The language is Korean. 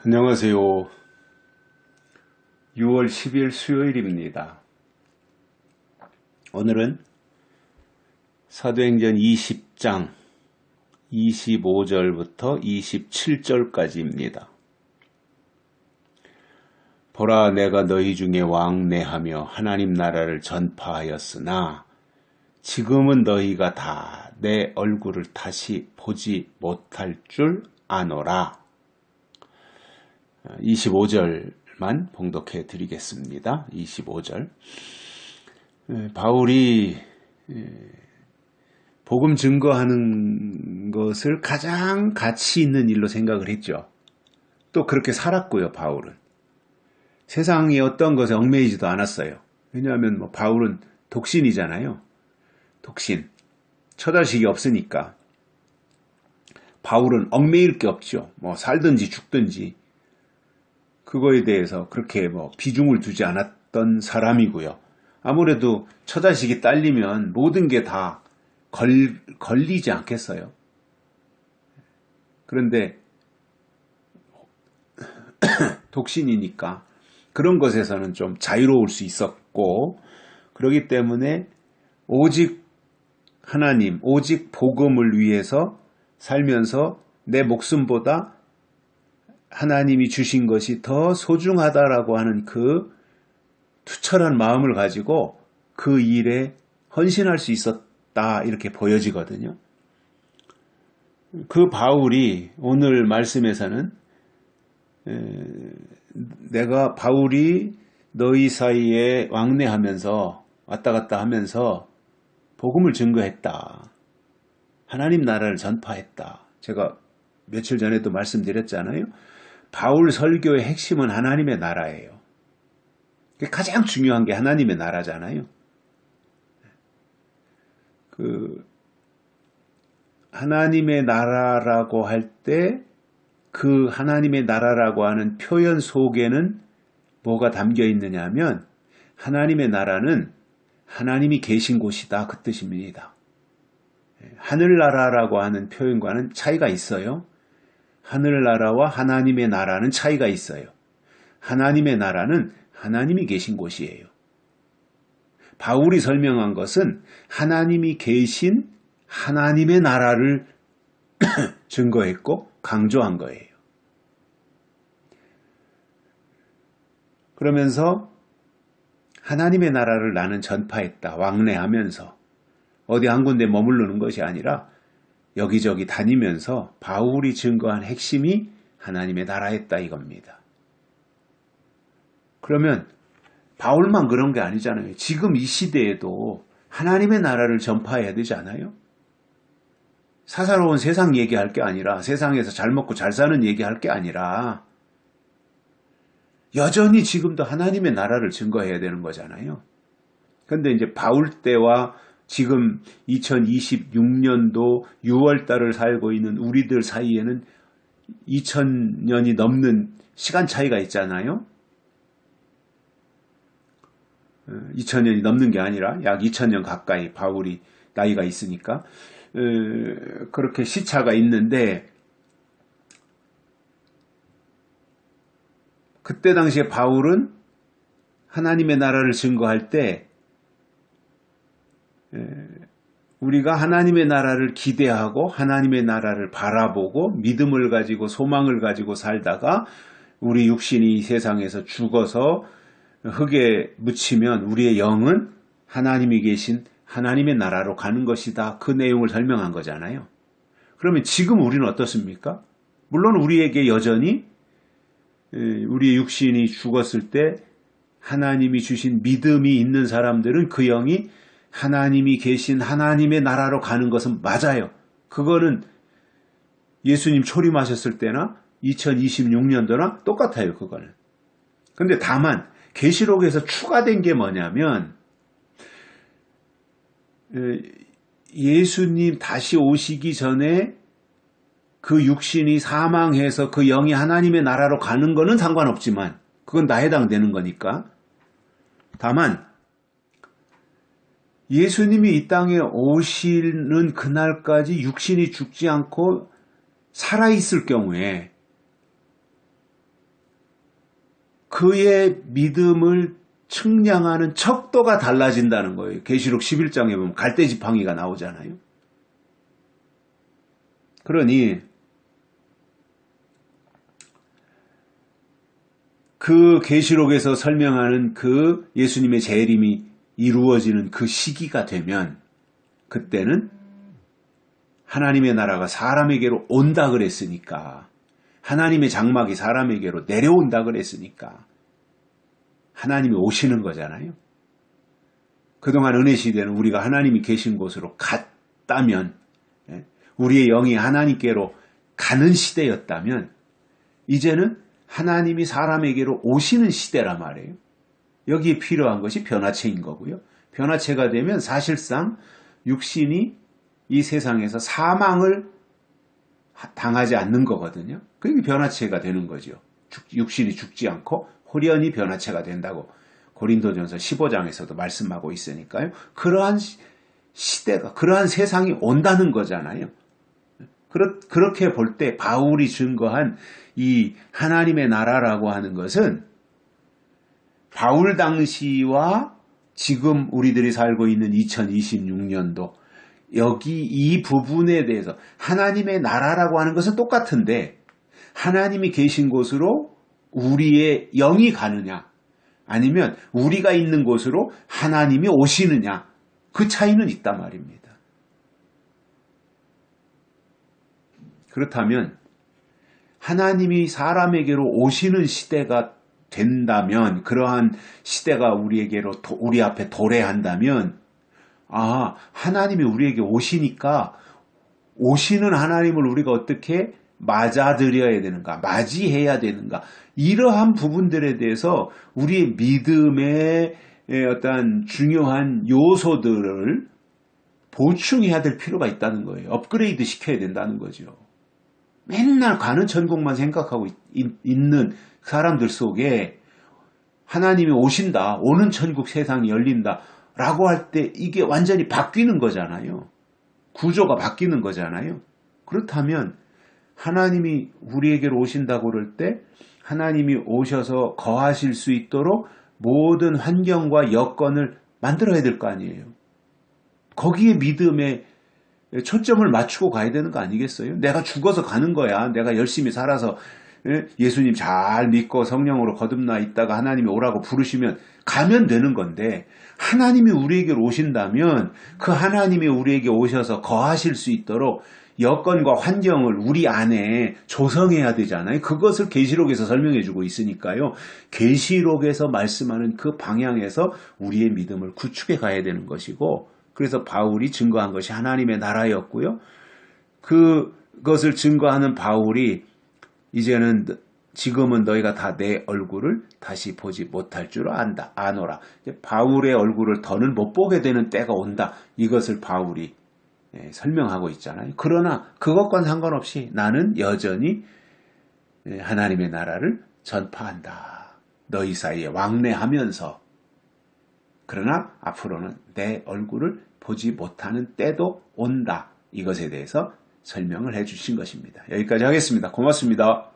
안녕하세요. 6월 10일 수요일입니다. 오늘은 사도행전 20장 25절부터 27절까지입니다. 보라, 내가 너희 중에 왕래하며 하나님 나라를 전파하였으나 지금은 너희가 다 내 얼굴을 다시 보지 못할 줄 아노라. 25절만 봉독해 드리겠습니다. 25절. 바울이 복음 증거하는 것을 가장 가치 있는 일로 생각을 했죠. 또 그렇게 살았고요, 바울은. 세상의 어떤 것에 얽매이지도 않았어요. 왜냐하면 바울은 독신이잖아요. 독신. 처자식이 없으니까. 바울은 얽매일 게 없죠. 살든지 죽든지. 그거에 대해서 그렇게 비중을 두지 않았던 사람이고요. 아무래도 처자식이 딸리면 모든 게 다 걸리지 않겠어요. 그런데 독신이니까 그런 것에서는 좀 자유로울 수 있었고, 그렇기 때문에 오직 하나님, 오직 복음을 위해서 살면서 내 목숨보다 하나님이 주신 것이 더 소중하다라고 하는 그 투철한 마음을 가지고 그 일에 헌신할 수 있었다, 이렇게 보여지거든요. 그 바울이 오늘 말씀에서는 바울이 너희 사이에 왕래하면서 왔다 갔다 하면서 복음을 증거했다. 하나님 나라를 전파했다. 제가 며칠 전에도 말씀드렸잖아요. 바울 설교의 핵심은 하나님의 나라예요. 가장 중요한 게 하나님의 나라잖아요. 하나님의 나라라고 할 때 그 하나님의 나라라고 하는 표현 속에는 뭐가 담겨 있느냐 하면, 하나님의 나라는 하나님이 계신 곳이다, 그 뜻입니다. 하늘나라라고 하는 표현과는 차이가 있어요. 하늘나라와 하나님의 나라는 차이가 있어요. 하나님의 나라는 하나님이 계신 곳이에요. 바울이 설명한 것은 하나님이 계신 하나님의 나라를 증거했고 강조한 거예요. 그러면서 하나님의 나라를 나는 전파했다, 왕래하면서 어디 한 군데 머무르는 것이 아니라 여기저기 다니면서 바울이 증거한 핵심이 하나님의 나라였다, 이겁니다. 그러면 바울만 그런 게 아니잖아요. 지금 이 시대에도 하나님의 나라를 전파해야 되지 않아요? 사사로운 세상 얘기할 게 아니라, 세상에서 잘 먹고 잘 사는 얘기할 게 아니라 여전히 지금도 하나님의 나라를 증거해야 되는 거잖아요. 그런데 이제 바울 때와 지금 2026년도 6월 달을 살고 있는 우리들 사이에는 2000년이 넘는 시간 차이가 있잖아요. 2000년이 넘는 게 아니라 약 2000년 가까이 바울이 나이가 있으니까 그렇게 시차가 있는데, 그때 당시에 바울은 하나님의 나라를 증거할 때 우리가 하나님의 나라를 기대하고 하나님의 나라를 바라보고 믿음을 가지고 소망을 가지고 살다가 우리 육신이 이 세상에서 죽어서 흙에 묻히면 우리의 영은 하나님이 계신 하나님의 나라로 가는 것이다, 그 내용을 설명한 거잖아요. 그러면 지금 우리는 어떻습니까? 물론 우리에게 여전히 우리의 육신이 죽었을 때 하나님이 주신 믿음이 있는 사람들은 그 영이 하나님이 계신 하나님의 나라로 가는 것은 맞아요. 그거는 예수님 초림하셨을 때나 2026년도나 똑같아요, 그거는. 근데 다만 계시록에서 추가된 게 뭐냐면, 예수님 다시 오시기 전에 그 육신이 사망해서 그 영이 하나님의 나라로 가는 거는 상관없지만, 그건 다 해당되는 거니까. 다만 예수님이 이 땅에 오시는 그날까지 육신이 죽지 않고 살아있을 경우에 그의 믿음을 측량하는 척도가 달라진다는 거예요. 계시록 11장에 보면 갈대지팡이가 나오잖아요. 그러니 그 계시록에서 설명하는 그 예수님의 재림이 이루어지는 그 시기가 되면 그때는 하나님의 나라가 사람에게로 온다 그랬으니까, 하나님의 장막이 사람에게로 내려온다 그랬으니까 하나님이 오시는 거잖아요. 그동안 은혜 시대는 우리가 하나님이 계신 곳으로 갔다면, 우리의 영이 하나님께로 가는 시대였다면 이제는 하나님이 사람에게로 오시는 시대란 말이에요. 여기에 필요한 것이 변화체인 거고요. 변화체가 되면 사실상 육신이 이 세상에서 사망을 당하지 않는 거거든요. 그게 변화체가 되는 거죠. 육신이 죽지 않고 홀연히 변화체가 된다고 고린도전서 15장에서도 말씀하고 있으니까요. 그러한 시대가, 그러한 세상이 온다는 거잖아요. 그렇게 볼 때 바울이 증거한 이 하나님의 나라라고 하는 것은 바울 당시와 지금 우리들이 살고 있는 2026년도 여기 이 부분에 대해서 하나님의 나라라고 하는 것은 똑같은데, 하나님이 계신 곳으로 우리의 영이 가느냐 아니면 우리가 있는 곳으로 하나님이 오시느냐, 그 차이는 있단 말입니다. 그렇다면 하나님이 사람에게로 오시는 시대가 된다면, 그러한 시대가 우리 앞에 도래한다면, 하나님이 우리에게 오시니까 오시는 하나님을 우리가 어떻게 맞아들여야 되는가, 맞이해야 되는가, 이러한 부분들에 대해서 우리의 믿음의 어떤 중요한 요소들을 보충해야 될 필요가 있다는 거예요. 업그레이드 시켜야 된다는 거죠. 맨날 가는 천국만 생각하고 있는 사람들 속에 하나님이 오신다, 오는 천국 세상이 열린다 라고 할 때 이게 완전히 바뀌는 거잖아요. 구조가 바뀌는 거잖아요. 그렇다면 하나님이 우리에게로 오신다고 그럴 때 하나님이 오셔서 거하실 수 있도록 모든 환경과 여건을 만들어야 될 거 아니에요. 거기에 믿음의 초점을 맞추고 가야 되는 거 아니겠어요? 내가 죽어서 가는 거야. 내가 열심히 살아서 예수님 잘 믿고 성령으로 거듭나 있다가 하나님이 오라고 부르시면 가면 되는 건데, 하나님이 우리에게 오신다면 그 하나님이 우리에게 오셔서 거하실 수 있도록 여건과 환경을 우리 안에 조성해야 되잖아요. 그것을 계시록에서 설명해 주고 있으니까요. 계시록에서 말씀하는 그 방향에서 우리의 믿음을 구축해 가야 되는 것이고, 그래서 바울이 증거한 것이 하나님의 나라였고요. 그것을 증거하는 바울이 지금은 너희가 다 내 얼굴을 다시 보지 못할 줄 아노라. 바울의 얼굴을 더는 못 보게 되는 때가 온다. 이것을 바울이 설명하고 있잖아요. 그러나 그것과는 상관없이 나는 여전히 하나님의 나라를 전파한다. 너희 사이에 왕래하면서. 그러나 앞으로는 내 얼굴을 보지 못하는 때도 온다. 이것에 대해서 설명을 해주신 것입니다. 여기까지 하겠습니다. 고맙습니다.